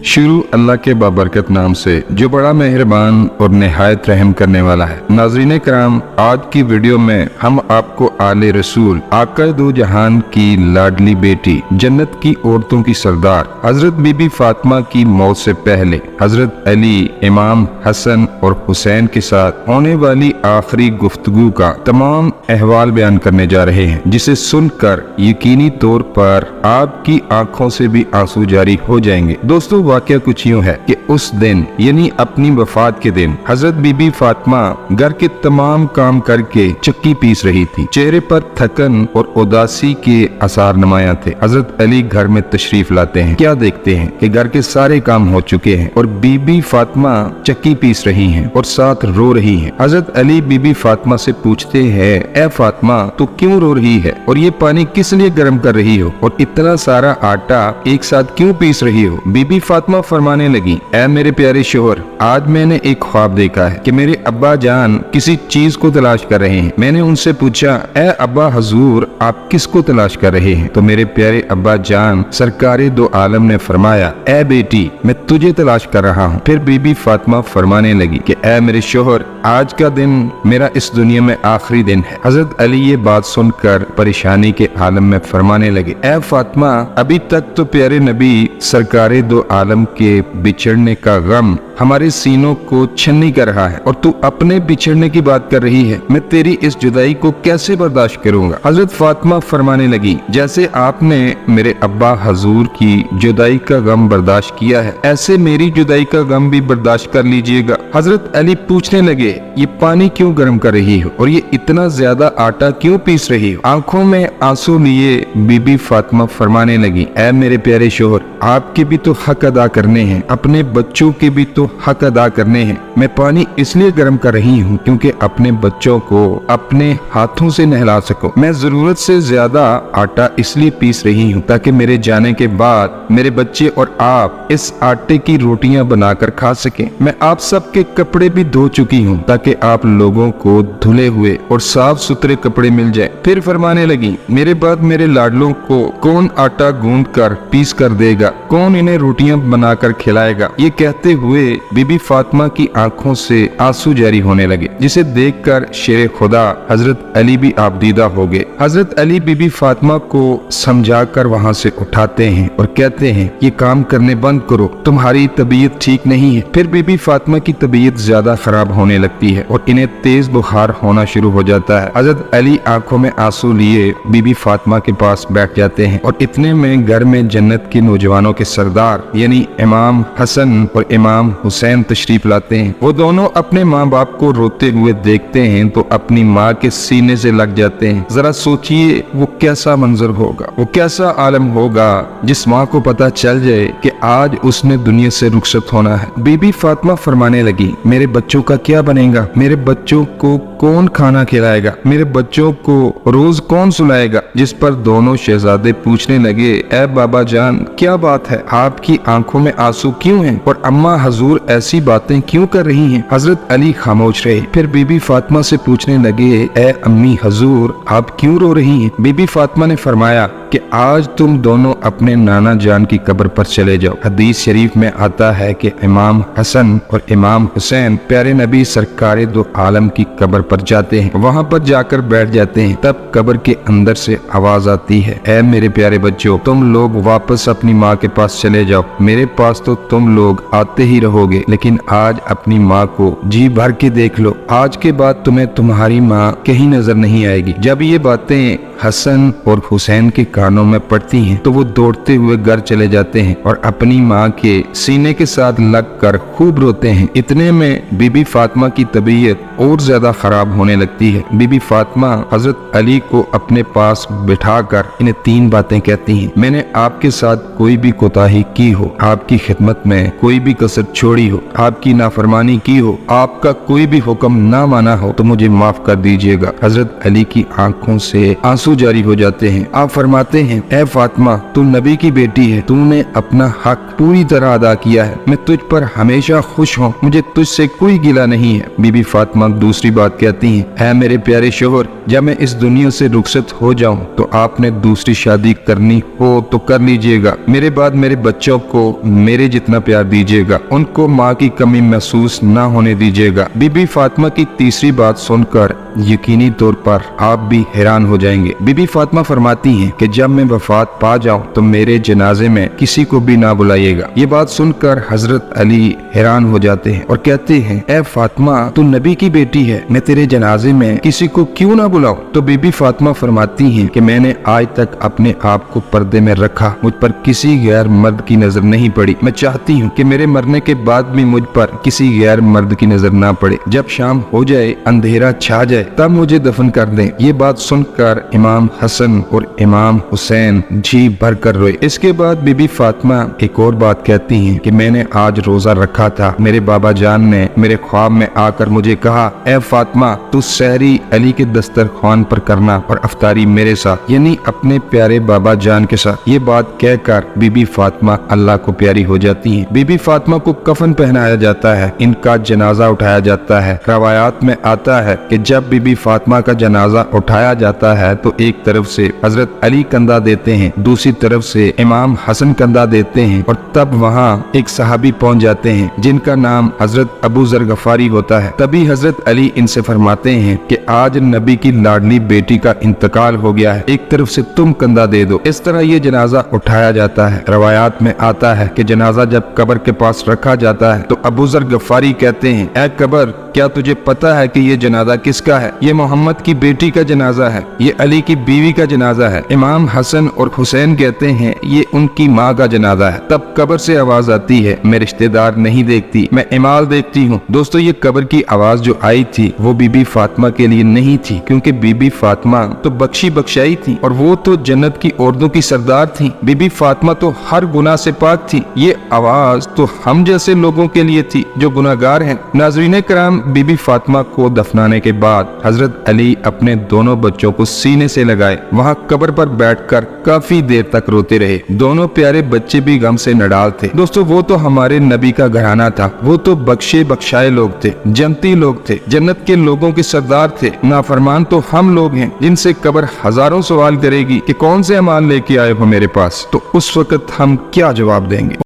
शुरू अल्लाह के बाबरकत नाम से जो बड़ा मेहरबान और निहायत रहम करने वाला है। नाज़रीन कराम, आज की वीडियो में हम आपको आले रसूल आका दो जहान की लाडली बेटी, जन्नत की औरतों की सरदार हजरत बीबी फातिमा की मौत से पहले हजरत अली, इमाम हसन और हुसैन के साथ होने वाली आखिरी गुफ्तगू का तमाम अहवाल बयान करने जा रहे हैं, जिसे सुनकर यकीनी तौर पर आपकी आंखों से भी आंसू जारी हो जाएंगे। दोस्तों, वाकया कुछ यूं है कि उस दिन यानी अपनी वफात के दिन हजरत बीबी फातिमा घर के तमाम काम करके चक्की पीस रही थी। चेहरे पर थकन और उदासी के आसार नमाया थे। हजरत अली घर में तशरीफ लाते हैं। क्या देखते हैं कि घर के सारे काम हो चुके हैं और बीबी फातिमा चक्की पीस रही हैं और साथ रो रही हैं। हजरत अली बीबी फातिमा से पूछते हैं, ए फातिमा, तू क्यों रो रही है और ये पानी किस लिए गर्म कर रही हो और इतना सारा आटा एक साथ क्यों पीस रही हो? बीबी फातिमा फरमाने लगी, ऐ मेरे प्यारे शोहर, आज मैंने एक ख्वाब देखा है कि मेरे अब्बा जान किसी चीज को तलाश कर रहे हैं। मैंने उनसे पूछा, ऐ अब्बा हजूर, आप किसको तलाश कर रहे हैं? तो मेरे प्यारे अब्बा जान सरकारे दो आलम ने फरमाया, ऐ बेटी, मैं तुझे तलाश कर रहा हूँ। फिर बीबी फातिमा फरमाने लगी कि ऐ मेरे शोहर, आज का दिन मेरा इस दुनिया में आखिरी दिन है। हजरत अली ये बात सुनकर परेशानी के आलम में फरमाने लगे, ऐ फातिमा, अभी तक तो प्यारे नबी सरकारे दो आलम के बिछड़ने का गम हमारे सीनों को छन्नी कर रहा है और तू अपने बिछड़ने की बात कर रही है। मैं तेरी इस जुदाई को कैसे बर्दाश्त करूंगा? हजरत फातिमा फरमाने लगी, जैसे आपने मेरे अब्बा हजूर की जुदाई का गम बर्दाश्त किया है, ऐसे मेरी जुदाई का गम भी बर्दाश्त कर लीजिएगा। हजरत अली पूछने लगे, ये पानी क्यों गर्म कर रही हो और ये इतना ज्यादा आटा क्यों पीस रही हो? आंखों में आंसू लिए बीबी फातिमा फरमाने लगी, ऐ मेरे प्यारे शोहर, आपके भी तो हक अदा करने हैं, अपने बच्चों के भी तो हक अदा करने हैं। मैं पानी इसलिए गर्म कर रही हूँ क्योंकि अपने बच्चों को अपने हाथों से नहला सकूं। मैं जरूरत से ज्यादा आटा इसलिए पीस रही हूँ ताकि मेरे जाने के बाद मेरे बच्चे और आप इस आटे की रोटियां बनाकर खा सकें। मैं आप सबके कपड़े भी धो चुकी हूँ ताकि आप लोगों को धुले हुए और साफ सुथरे कपड़े मिल जाए। फिर फरमाने लगी, मेरे बाद मेरे लाडलों को कौन आटा गूंद कर पीस कर देगा, कौन इन्हें रोटियां बनाकर खिलाएगा? ये कहते हुए बीबी फातिमा की आंखों से आंसू जारी होने लगे, जिसे देखकर शेर खुदा हजरत अली भी आबदीदा हो गए। हजरत अली बीबी फातिमा को समझाकर वहां से उठाते हैं और कहते हैं, ये काम करने बंद करो, तुम्हारी तबीयत ठीक नहीं है। फिर बीबी फातिमा की तबीयत ज्यादा खराब होने लगती है और इन्हें तेज बुखार होना शुरू हो जाता है। हजरत अली आंखों में आंसू लिए बीबी फातिमा के पास बैठ जाते हैं और इतने में घर में जन्नत के नौजवानों के सरदार यानी इमाम हसन और इमाम हुसैन तशरीफ लाते हैं। वो दोनों अपने माँ बाप को रोते हुए देखते हैं तो अपनी माँ के सीने से लग जाते हैं। जरा सोचिए वो कैसा मंजर होगा, वो कैसा आलम होगा जिस माँ को पता चल जाए कि आज उसने दुनिया से रुखसत होना है। बीबी फातिमा फरमाने लगी, मेरे बच्चों का क्या बनेगा? मेरे बच्चों को कौन खाना खिलाएगा? मेरे बच्चों को रोज कौन सुलाएगा? जिस पर दोनों शहजादे पूछने लगे, ऐ बाबा जान, क्या बात है, आपकी आंखों में आंसू क्यों हैं और अम्मा हजूर ऐसी बातें क्यों कर रही हैं? हजरत अली खामोश रहे। फिर बीबी फातिमा से पूछने लगे, ए अम्मी हजूर, आप क्यों रो रही हैं? बीबी फातिमा ने फरमाया कि आज तुम दोनों अपने नाना जान की कब्र पर चले जाओ। हदीस शरीफ में आता है कि इमाम हसन और इमाम हुसैन प्यारे नबी सरकारे दो आलम की कब्र पर जाते हैं। वहाँ पर जाकर बैठ जाते हैं। तब कब्र के अंदर से आवाज आती है, ऐ मेरे प्यारे बच्चों, तुम लोग वापस अपनी माँ के पास चले जाओ। मेरे पास तो तुम लोग आते ही रहोगे, लेकिन आज अपनी माँ को जी भर के देख लो। आज के बाद तुम्हें तुम्हारी माँ कहीं नजर नहीं आएगी। जब ये बातें हसन और हुसैन के कानों में पड़ती हैं तो वो दौड़ते हुए घर चले जाते हैं और अपनी माँ के सीने के साथ लगकर खूब रोते हैं। इतने में बीबी फातिमा की तबीयत और ज्यादा खराब होने लगती है। बीबी फातिमा हजरत अली को अपने पास बिठाकर इन्हें तीन बातें कहती हैं, मैंने आपके साथ कोई भी कोताही की हो, आपकी खिदमत में कोई भी कसर छोड़ी हो, आपकी नाफरमानी की हो, आपका कोई भी हुक्म ना माना हो तो मुझे माफ कर दीजिएगा। हजरत अली की आंखों से आंसू जारी हो जाते हैं। आप फरमाते हैं, ऐ फातिमा, तू नबी की बेटी है, तूने अपना हक पूरी तरह अदा किया है। मैं तुझ पर हमेशा खुश हूँ, मुझे तुझसे कोई गिला नहीं है। बीबी फातिमा दूसरी बात कहती हैं, है मेरे प्यारे शोहर, जब मैं इस दुनिया से रुखसत हो जाऊं तो आपने दूसरी शादी करनी हो तो कर लीजिएगा। मेरे बाद मेरे बच्चों को मेरे जितना प्यार दीजिएगा, उनको माँ की कमी महसूस ना होने दीजिएगा। बीबी फातिमा की तीसरी बात सुनकर यकीनी तौर पर आप भी हैरान हो जाएंगे। बीबी फातिमा फरमाती हैं कि जब मैं वफात पा जाऊं तो मेरे जनाजे में किसी को भी ना बुलाइएगा। ये बात सुनकर हजरत अली हैरान हो जाते हैं और कहते हैं, ए फातिमा, तू नबी की बेटी है, मैं तेरे जनाजे में किसी को क्यों ना बुलाऊं? तो बीबी फातिमा फरमाती हैं कि मैंने आज तक अपने आप को पर्दे में रखा, मुझ पर किसी गैर मर्द की नजर नहीं पड़ी। मैं चाहती हूँ कि मेरे मरने के बाद भी मुझ पर किसी गैर मर्द की नजर ना पड़े। जब शाम हो जाए, अंधेरा छा जाए, तब मुझे दफन कर दें। ये बात सुनकर इमाम हसन और इमाम हुसैन जी भर कर रोए। इसके बाद बीबी फातिमा एक और बात कहती हैं कि मैंने आज रोजा रखा था, मेरे बाबा जान ने मेरे ख्वाब में आकर मुझे कहा, ए फातिमा, तू सहरी अली के दस्तरखान पर करना और अफ्तारी मेरे साथ, यानी अपने प्यारे बाबा जान के साथ। ये बात कहकर बीबी फातिमा अल्लाह को प्यारी हो जाती हैं। बीबी फातिमा को कफन पहनाया जाता है, इनका जनाजा उठाया जाता है। रवायात में आता है कि जब बीबी फातिमा का जनाजा उठाया जाता है तो एक तरफ से हजरत अली कंधा देते हैं, दूसरी तरफ से इमाम हसन कंधा देते हैं, और तब वहाँ एक सहाबी पहुंच जाते हैं जिनका नाम हजरत अबू जर गफारी होता है। तभी हजरत अली इनसे फरमाते हैं कि आज नबी की लाडली बेटी का इंतकाल हो गया है, एक तरफ से तुम कंधा दे दो। इस तरह ये जनाजा उठाया जाता है। रवायात में आता है कि जनाजा जब कब्र के पास रखा जाता है तो अबू जर गफारी कहते हैं, ए कब्र, क्या तुझे पता है कि ये जनाजा किसका है? ये मोहम्मद की बेटी का जनाजा है, ये अली की बीवी का जनाजा है। इमाम हसन और हुसैन कहते हैं, ये उनकी माँ का जनाजा है। तब कब्र से आवाज आती है, मैं रिश्तेदार नहीं देखती, मैं इमाल देखती हूँ। दोस्तों, ये कब्र की आवाज जो आई थी वो बीबी फातिमा के लिए नहीं थी, क्योंकि बीबी फातिमा तो बख्शी बख्शाई थी और वो तो जन्नत की औरतों की सरदार थी। बीबी फातिमा तो हर गुनाह से पाक थी। ये आवाज तो हम जैसे लोगों के लिए थी जो गुनाहगार हैं। नाज़रीन किराम, बीबी फातिमा को दफनाने के बाद हजरत अली अपने दोनों बच्चों को सीने से लगाए वहाँ कब्र पर बैठकर काफी देर तक रोते रहे। दोनों प्यारे बच्चे भी गम से नडाल थे। दोस्तों, वो तो हमारे नबी का घराना था, वो तो बख्शे बख्शाए लोग थे, जन्नती लोग थे, जन्नत के लोगों के सरदार थे। नाफरमान तो हम लोग हैं जिनसे कब्र हजारों सवाल करेगी कि कौन से अमाल लेके आए हो मेरे पास, तो उस वक्त हम क्या जवाब देंगे?